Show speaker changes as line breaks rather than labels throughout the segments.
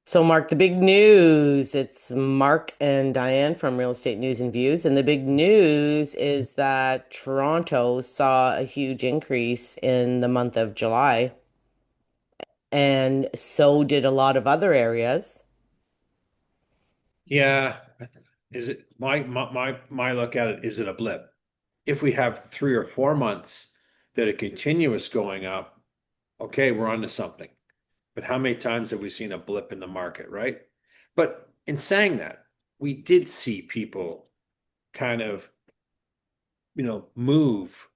So, Mark, the big news. It's Mark and Diane from Real Estate News and Views. And the big news is that Toronto saw a huge increase in the month of July, and so did a lot of other areas.
Yeah. Is it my look at it, is it a blip? If we have 3 or 4 months that are continuous going up, okay, we're onto something. But how many times have we seen a blip in the market, right? But in saying that, we did see people kind of, move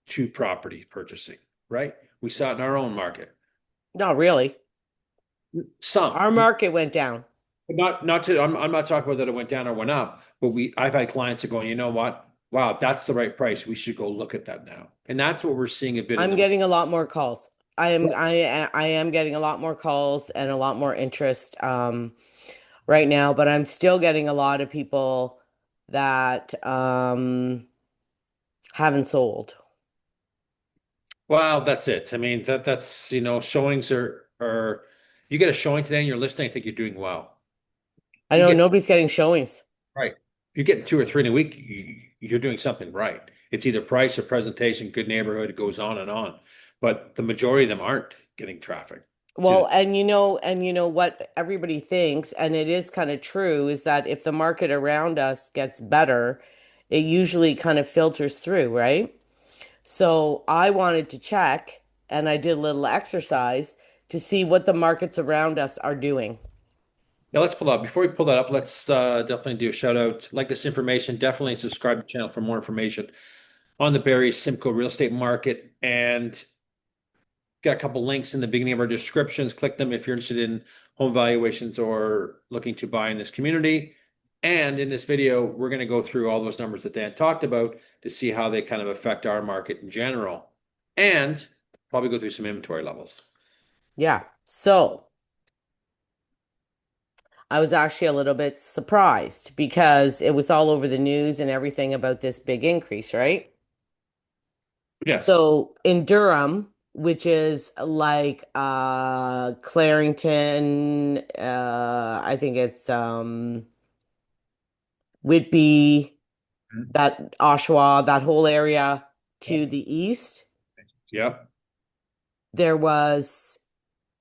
to property purchasing, right? We saw it in our own market.
Not really.
Some,
Our market went down.
but not to I'm not talking about that it went down or went up, but I've had clients that go, you know what? Wow, that's the right price. We should go look at that now. And that's what we're seeing a bit in
I'm
the
getting a lot more calls.
Right.
I am getting a lot more calls and a lot more interest right now, but I'm still getting a lot of people that haven't sold.
Well, that's it. I mean, that's, showings are you get a showing today and you're listing, I think you're doing well.
I
You
know
get
nobody's getting showings.
right. You're getting 2 or 3 in a week, you're doing something right. It's either price or presentation, good neighborhood, it goes on and on. But the majority of them aren't getting traffic to
Well, and you know what everybody thinks, and it is kind of true, is that if the market around us gets better, it usually kind of filters through, right? So I wanted to check, and I did a little exercise to see what the markets around us are doing.
Now let's pull up. Before we pull that up, let's definitely do a shout out. Like this information, definitely subscribe to the channel for more information on the Barrie Simcoe real estate market. And got a couple links in the beginning of our descriptions. Click them if you're interested in home valuations or looking to buy in this community. And in this video, we're going to go through all those numbers that Dan talked about to see how they kind of affect our market in general. And probably go through some inventory levels.
Yeah. So I was actually a little bit surprised because it was all over the news and everything about this big increase, right?
Yes.
So in Durham, which is like Clarington, I think it's Whitby, that Oshawa, that whole area to the east,
Yep.
there was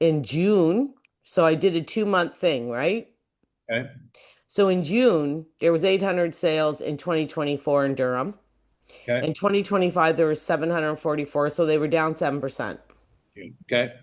in June. So I did a 2 month thing, right?
Okay.
So in June, there was 800 sales in 2024 in Durham.
Okay.
In 2025, there was 744, so they were down 7%.
Okay.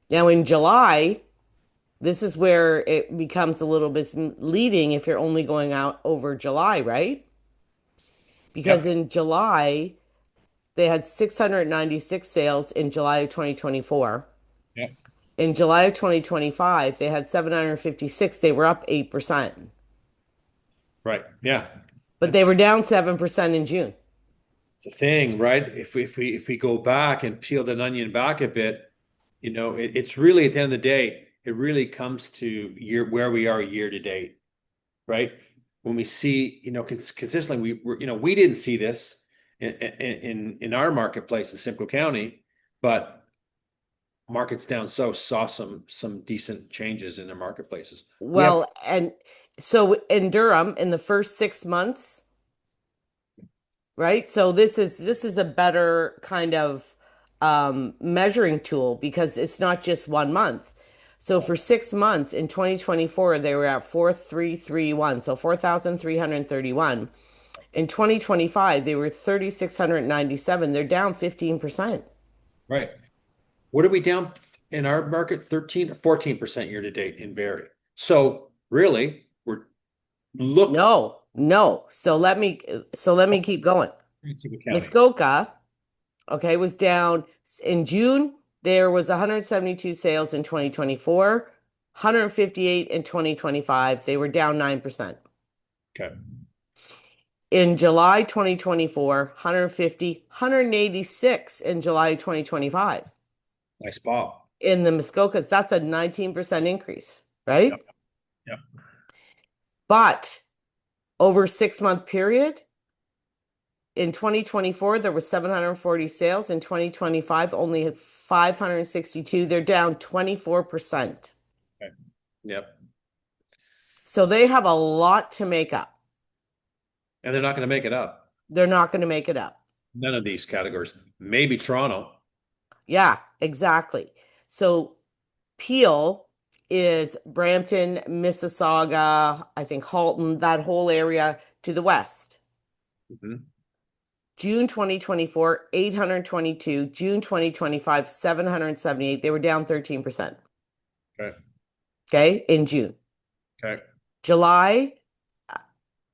Now in July, this is where it becomes a little bit misleading if you're only going out over July, right? Because
Yep.
in July, they had 696 sales in July of 2024.
Yep.
In July of 2025, they had 756. They were up 8%,
Right. Yeah.
but they
That's
were down 7% in June.
the thing, right? If we go back and peel that onion back a bit, it's really at the end of the day, it really comes to where we are year to date, right? When we see, consistently, we didn't see this in our marketplace in Simcoe County, but markets down south saw some decent changes in their marketplaces. We have
Well, and so in Durham, in the first 6 months, right? So this is a better kind of measuring tool because it's not just 1 month. So for 6 months in 2024, they were at 4,331, so 4,331. In 2025, they were 3,697. They're down 15%.
right. What are we down in our market? 13 or 14% year to date in Barrie. So really, we're look
No, no. So let me keep going.
Simcoe County.
Muskoka, okay, was down in June. There was 172 sales in 2024, 158 in 2025. They were down 9%.
Okay.
In July 2024, 150, 186 in July 2025.
Nice ball.
In the Muskokas, that's a 19% increase,
Yep.
right?
Yep.
But over a 6 month period, in 2024, there was 740 sales. In 2025, only 562. They're down 24%.
Okay. Yep.
So they have a lot to make up.
And they're not going to make it up.
They're not going to make it up.
None of these categories. Maybe Toronto.
Yeah, exactly. So Peel is Brampton, Mississauga, I think Halton, that whole area to the west.
Mhm.
June 2024, 822. June 2025, 778. They were down 13%.
Okay.
Okay, in June.
Okay.
July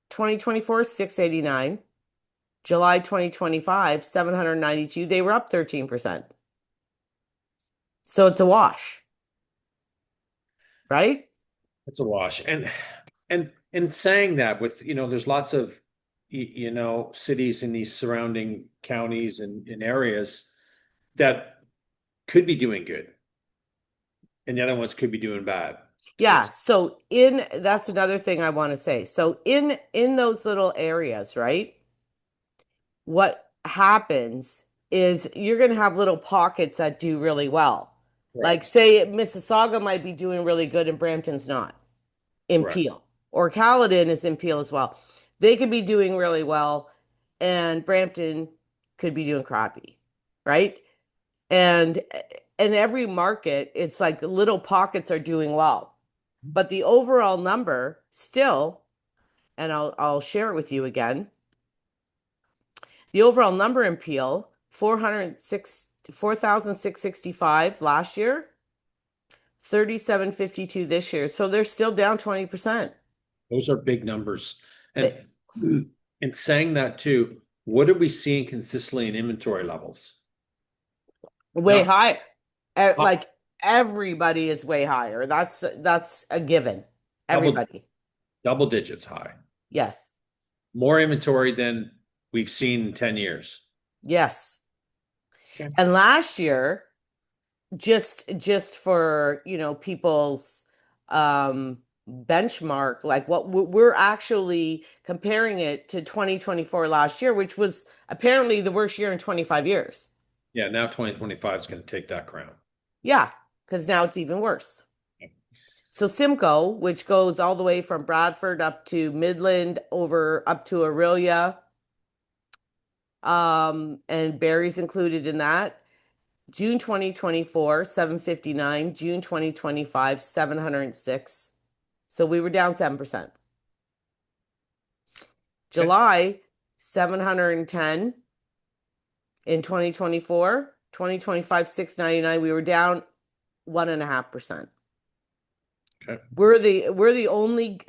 2024, 689. July 2025, 792. They were up 13%. So it's a wash, right?
It's a wash. And in saying that, with there's lots of cities in these surrounding counties and areas that could be doing good, and the other ones could be doing bad.
Yeah,
It's
so in that's another thing I want to say. So in those little areas, right? What happens is you're going to have little pockets that do really well. Like
correct.
say Mississauga might be doing really good and Brampton's not in
Correct.
Peel, or Caledon is in Peel as well. They could be doing really well and Brampton could be doing crappy, right? And in every market, it's like little pockets are doing well. But the overall number still, and I'll share it with you again. The overall number in Peel, 406 4,665 last year, 3,752 this year. So they're still down 20%.
Those are big numbers. And
They,
in saying that too, what are we seeing consistently in inventory levels?
way
Not
high.
high,
Like everybody is way higher. That's a given.
double
Everybody.
double digits high.
Yes.
More inventory than we've seen in 10 years.
Yes.
Okay.
And last year, just for, people's benchmark, like what we're actually comparing it to 2024 last year, which was apparently the worst year in 25 years.
Yeah, now 2025 is going to take that crown.
Yeah, because now it's even worse. So Simcoe, which goes all the way from Bradford up to Midland, over up to Aurelia, and Barrie's included in that. June 2024, 759. June 2025, 706. So we were down 7%.
Okay.
July, 710 in 2024. 2025, 699. We were down 1.5%.
Okay.
We're the only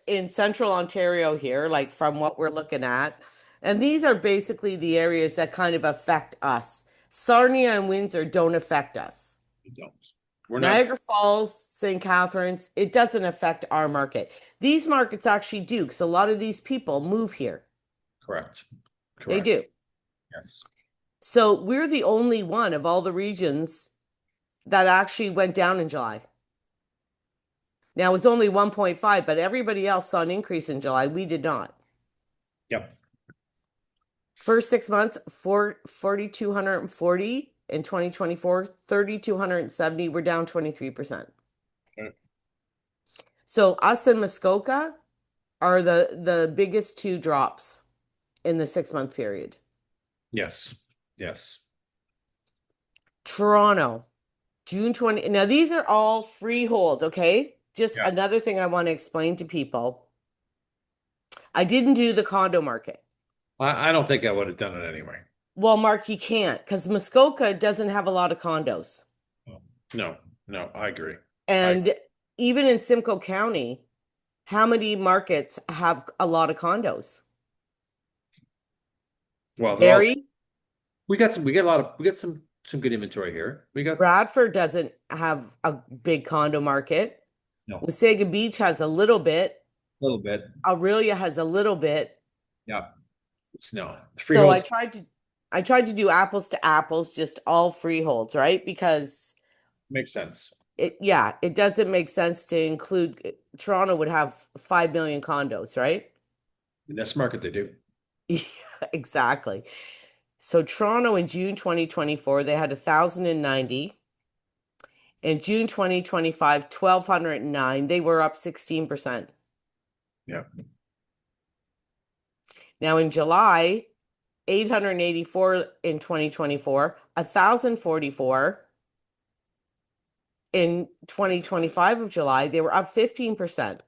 in central Ontario here, like from what we're looking at. And these are basically the areas that kind of affect us. Sarnia and Windsor don't affect us.
We don't. We're not
Niagara Falls, St. Catharines, it doesn't affect our market. These markets actually do, because a lot of these people move here.
correct.
They
Correct.
do.
Yes.
So we're the only one of all the regions that actually went down in July. Now it was only 1.5, but everybody else saw an increase in July. We did not.
Yep.
First 6 months, 4,240 in 2024, 3,270. We're down 23%.
Okay.
So us and Muskoka are the biggest two drops in the 6 month period.
Yes. Yes.
Toronto, June 20. Now these are all freehold, okay? Just
Yeah.
another thing I want to explain to people. I didn't do the condo market.
I don't think I would have done it anyway.
Well, Mark, you can't because Muskoka doesn't have a lot of condos.
Oh, no, no, I agree. I
And even in Simcoe County, how many markets have a lot of condos?
well, they're all
Barrie,
we got some good inventory here. We got
Bradford doesn't have a big condo market.
no,
Wasaga Beach has a little bit.
a little bit.
Aurelia has a little bit.
Yeah. It's no.
So I
Freeholds
tried to I tried to do apples to apples, just all freeholds, right? Because
makes sense.
it doesn't make sense to include Toronto would have 5 million condos, right?
In this market they do.
Yeah, exactly. So Toronto in June 2024, they had 1,090. In June 2025, 1,209. They were up 16%.
Yeah.
Now in July, 884 in 2024, 1,044 in 2025 of July. They were up 15%.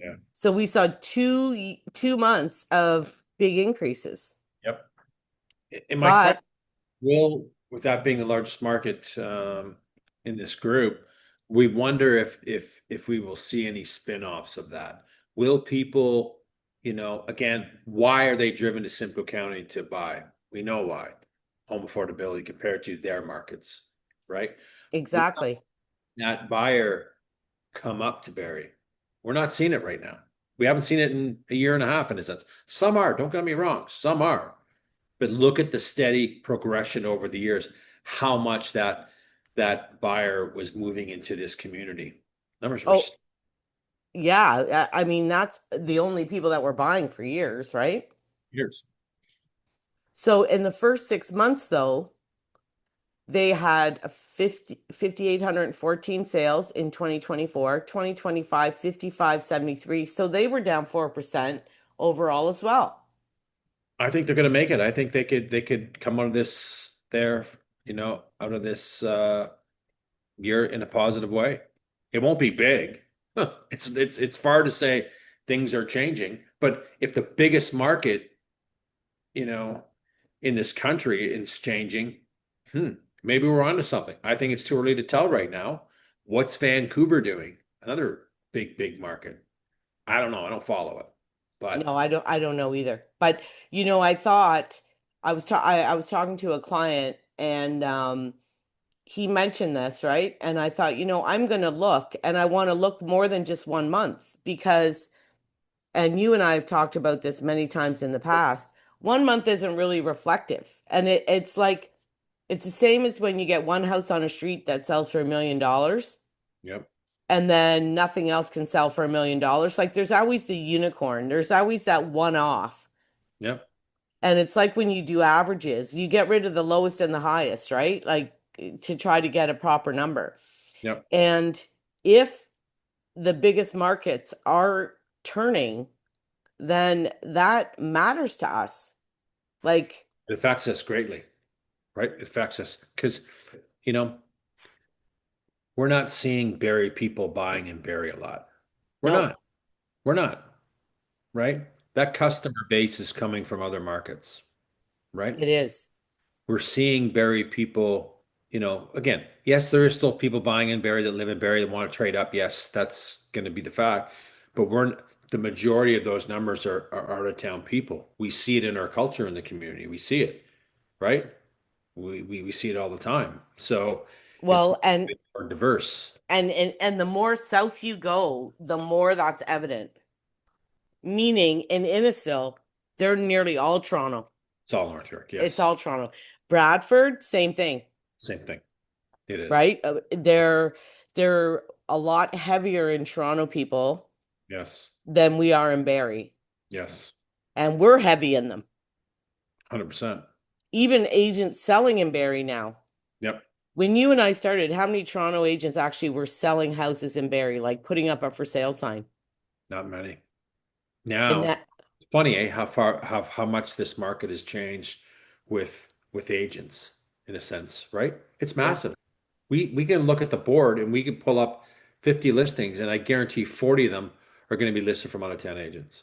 Yeah.
So we saw 2 months of big increases.
Yep. And my question
But
will, with that being the largest market in this group, we wonder if we will see any spin-offs of that. Will people, again, why are they driven to Simcoe County to buy? We know why. Home affordability compared to their markets, right? Will
exactly.
that buyer come up to Barrie? We're not seeing it right now. We haven't seen it in a year and a half in a sense. Some are, don't get me wrong, some are. But look at the steady progression over the years, how much that buyer was moving into this community. Numbers were
Oh, yeah. I mean, that's the only people that were buying for years, right?
years.
So in the first 6 months, though, they had a 5,814 sales in 2024, 2025, 5,573. So they were down 4% overall as well.
I think they're going to make it. I think they could come out of this out of this year in a positive way. It won't be big. It's far to say things are changing, but if the biggest market, you know, in this country is changing, hmm, maybe we're onto something. I think it's too early to tell right now. What's Vancouver doing? Another big market. I don't know. I don't follow it,
No,
but
I don't know either. But I thought I was talking to a client and he mentioned this, right? And I thought, I'm going to look and I want to look more than just 1 month because, and you and I have talked about this many times in the past, 1 month isn't really reflective. And it's like, it's the same as when you get one house on a street that sells for $1 million
yep,
and then nothing else can sell for $1 million. Like there's always the unicorn, there's always that one off.
yep,
And it's like when you do averages, you get rid of the lowest and the highest, right? Like to try to get a proper number.
yep.
And if the biggest markets are turning, then that matters to us. Like,
It affects us greatly, right? It affects us because, you know, we're not seeing Barrie people buying in Barrie a lot. We're
no,
not. We're not, right? That customer base is coming from other markets, right?
it is.
We're seeing Barrie people, again, yes, there is still people buying in Barrie that live in Barrie that want to trade up. Yes, that's going to be the fact. But the majority of those numbers are out of town people. We see it in our culture in the community. We see it, right? We see it all the time. So it's
Well, and
more diverse.
and the more south you go, the more that's evident. Meaning in Innisfil, they're nearly all Toronto.
It's all North York.
It's
Yes.
all Toronto. Bradford, same thing,
Same thing. It is.
right? They're a lot heavier in Toronto people
Yes.
than we are in Barrie,
Yes.
and we're heavy in them.
100%.
Even agents selling in Barrie now.
Yep.
When you and I started, how many Toronto agents actually were selling houses in Barrie, like putting up a for sale sign?
Not many.
And
Now,
that,
it's funny, how much this market has changed with agents in a sense, right? It's
yeah.
massive. We can look at the board and we can pull up 50 listings, and I guarantee 40 of them are going to be listed from out of town agents.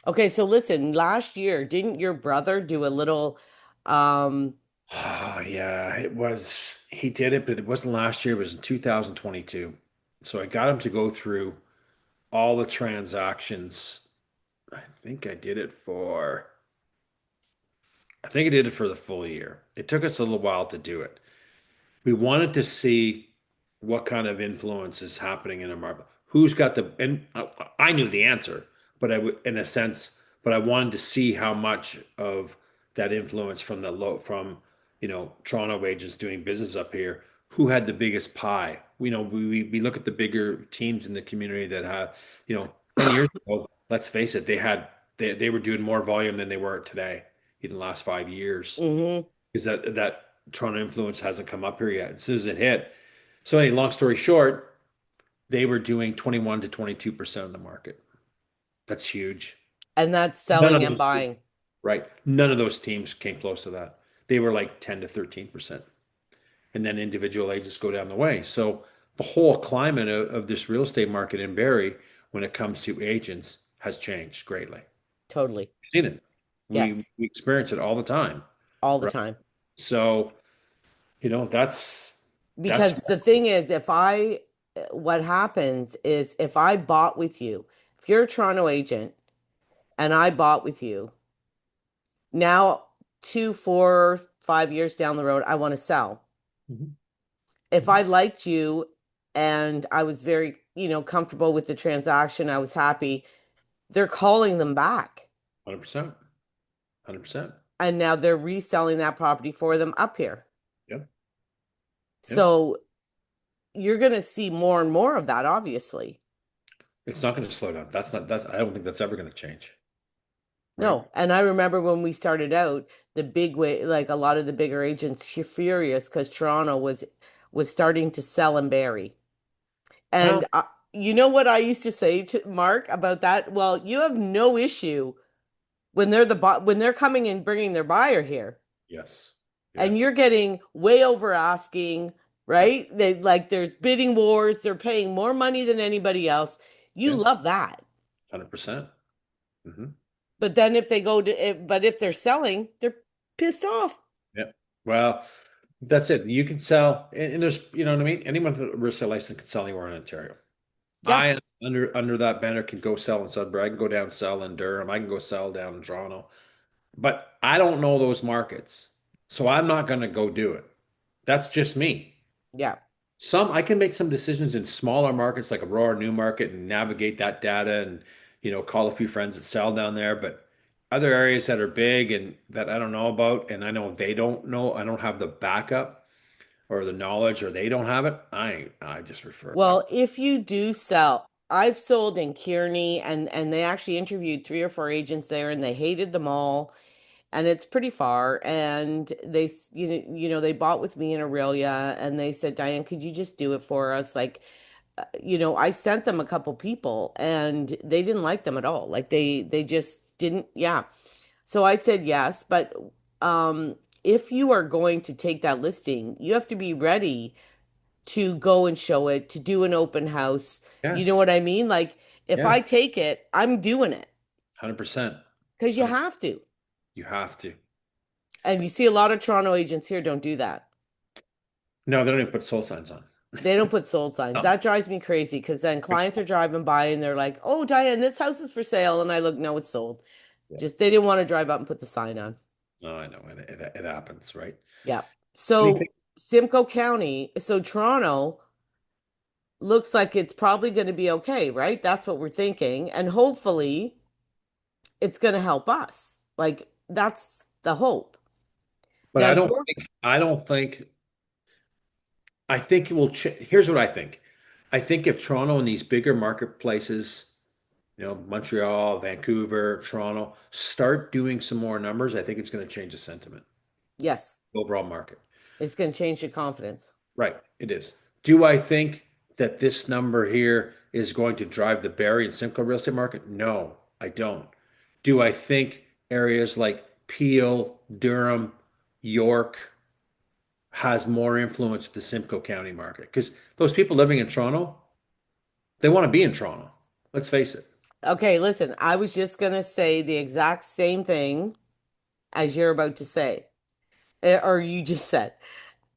Okay, so listen, last year, didn't your brother do a little, um,
Oh, yeah, he did it, but it wasn't last year, it was in 2022. So I got him to go through all the transactions. I think I did it for the full year. It took us a little while to do it. We wanted to see what kind of influence is happening in a market. Who's got and I knew the answer, but in a sense, but I wanted to see how much of that influence from Toronto agents doing business up here, who had the biggest pie. We look at the bigger teams in the community that have, 10 years ago, let's face it, they were doing more volume than they were today in the last 5 years
mhm.
because that Toronto influence hasn't come up here yet. As soon as it hit, So, anyway, long story short, they were doing 21 to 22% of the market. That's huge.
And that's
None
selling
of
and
those,
buying.
right? None of those teams came close to that. They were like 10 to 13%. And then individual agents go down the way. So the whole climate of this real estate market in Barrie, when it comes to agents, has changed greatly.
Totally.
We've seen it.
Yes,
We experience it all the time,
all the
right?
time.
So, that's
Because the thing is, what happens is if I bought with you, if you're a Toronto agent and I bought with you, now 2, 4, 5 years down the road, I want to sell.
Mhm.
If I liked you and I was very, comfortable with the transaction, I was happy, they're calling them back.
100%. 100%.
And now they're reselling that property for them up here.
Yep. Yep.
So you're going to see more and more of that, obviously.
It's not going to slow down. I don't think that's ever going to change, right?
No. And I remember when we started out, the big way, like a lot of the bigger agents were furious because Toronto was starting to sell and bury.
Well,
And you know what I used to say to Mark about that? Well, you have no issue when when they're coming and bringing their buyer here,
yes.
and
Yes.
you're getting way over asking,
Yep.
right? They like there's bidding wars, they're paying more money than anybody else. You
Yeah.
love that.
100%. Hmm.
But then but if they're selling, they're pissed off.
Yeah. Well, that's it. You can sell, and there's, you know what I mean? Anyone with a real estate license can sell anywhere in Ontario.
Yeah,
I, under that banner, can go sell in Sudbury. I can go down and sell in Durham. I can go sell down in Toronto. But I don't know those markets. So I'm not going to go do it. That's just me.
yeah.
I can make some decisions in smaller markets like Aurora, Newmarket, and navigate that data and, call a few friends that sell down there. But other areas that are big and that I don't know about, and I know they don't know, I don't have the backup or the knowledge, or they don't have it. I just refer back.
Well, if you do sell, I've sold in Kearney and they actually interviewed 3 or 4 agents there and they hated them all and it's pretty far and they bought with me in Aurelia and they said, "Diane, could you just do it for us?" Like I sent them a couple people and they didn't like them at all. Like they just didn't, yeah. So I said yes, but if you are going to take that listing, you have to be ready to go and show it, to do an open house. You know
Yes.
what I mean? Like if
Yeah.
I take it, I'm doing it
100%.
because you
100.
have to.
You have to.
And you see a lot of Toronto agents here don't do that.
No, they don't even put sold signs on.
They don't put sold signs.
No.
That drives me crazy because then clients are driving by and they're like, "Oh, Diane, this house is for sale." And I look, "No, it's sold."
Yeah.
Just they didn't want to drive up and put the sign on.
No, I know. It happens, right?
Yeah.
Anything?
So Simcoe County, so Toronto looks like it's probably going to be okay, right? That's what we're thinking. And hopefully it's going to help us. Like that's the hope.
But
Now, York,
I think it will here's what I think. I think if Toronto and these bigger marketplaces, Montreal, Vancouver, Toronto, start doing some more numbers, I think it's going to change the sentiment,
yes,
the overall market.
it's going to change the confidence.
Right, it is. Do I think that this number here is going to drive the Barrie and Simcoe real estate market? No, I don't. Do I think areas like Peel, Durham, York has more influence with the Simcoe County market? Because those people living in Toronto, they want to be in Toronto. Let's face it.
Okay, listen, I was just going to say the exact same thing as you're about to say, or you just said.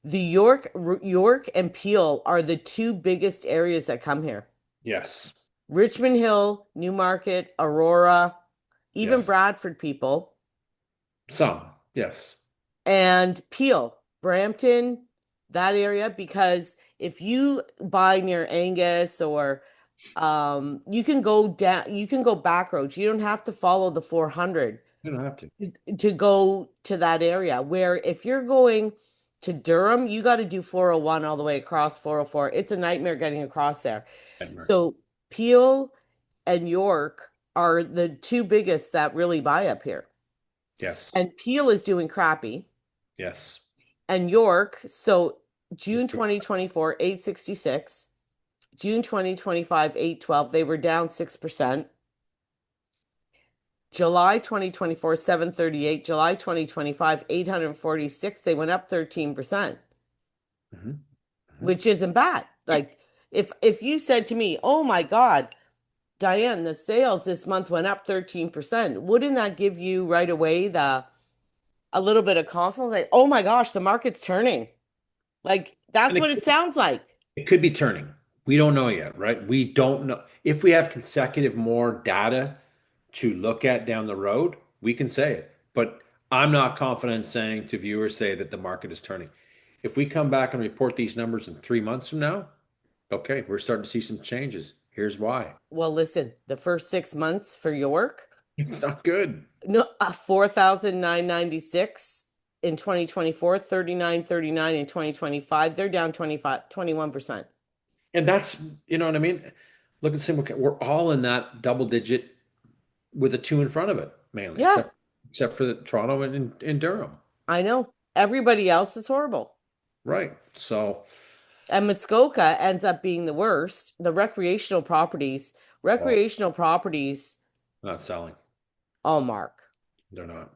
The York and Peel are the two biggest areas that come here.
Yes.
Richmond Hill, Newmarket, Aurora, even
Yes.
Bradford people,
Some. Yes.
and Peel, Brampton, that area. Because if you buy near Angus or you can go down, you can go back roads. You don't have to follow the 400
You don't have to.
to go to that area. Where if you're going to Durham, you got to do 401 all the way across 404. It's a nightmare getting across there.
Nightmare.
So Peel and York are the two biggest that really buy up here.
Yes.
And Peel is doing crappy.
Yes.
And York, so June 2024, 866. June 2025, 812. They were down 6%. July 2024, 738. July 2025, 846. They went up 13%,
Mhm. Mhm.
which isn't bad. Like if you said to me, "Oh my God, Diane, the sales this month went up 13%," wouldn't that give you right away the a little bit of confidence? Like, oh my gosh, the market's turning. Like
And
that's what it sounds like.
it could be turning. We don't know yet, right? We don't know. If we have consecutive more data to look at down the road, we can say it. But I'm not confident saying to viewers say that the market is turning. If we come back and report these numbers in 3 months from now, okay, we're starting to see some changes. Here's why.
Well, listen, the first 6 months for York,
It's not good.
no, 4,996 in 2024, 3,939 in 2025. They're down 25, 21%.
And that's, you know what I mean? Look at Simcoe County. We're all in that double digit with a two in front of it, mainly,
Yeah,
except for the Toronto and Durham.
I know. Everybody else is horrible.
Right. So,
And Muskoka ends up being the worst. The
well,
recreational properties,
not selling.
oh, Mark,
They're not.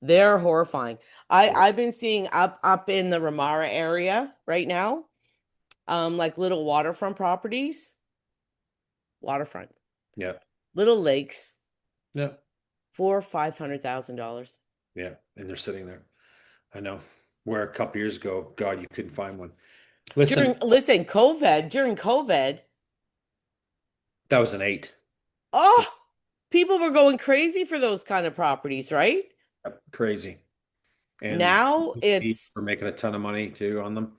they're horrifying. I
They're
I've been seeing up in the Ramara area right now, like little waterfront properties, waterfront,
yeah.
little lakes,
Yeah.
for $500,000.
Yeah. And they're sitting there. I know. Where a couple years ago, God, you couldn't find one.
During,
Listen,
listen, during COVID,
that was an eight.
oh, people were going crazy for those kind of properties, right?
Crazy. And
Now
we're
it's,
making a ton of money too on them.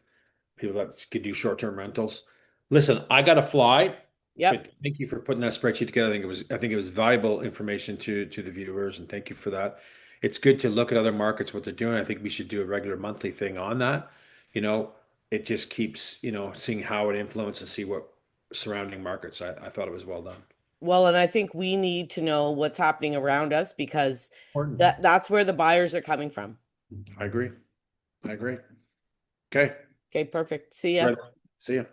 People that could do short-term rentals. Listen, I got to fly,
yep.
but thank you for putting that spreadsheet together. I think it was valuable information to the viewers, and thank you for that. It's good to look at other markets, what they're doing. I think we should do a regular monthly thing on that. You know, it just keeps, seeing how it influences and see what surrounding markets. I thought it was well done.
Well, and I think we need to know what's happening around us because
Important.
that's where the buyers are coming from.
I agree. I agree. Okay.
Okay, perfect. See ya.
Right. See ya.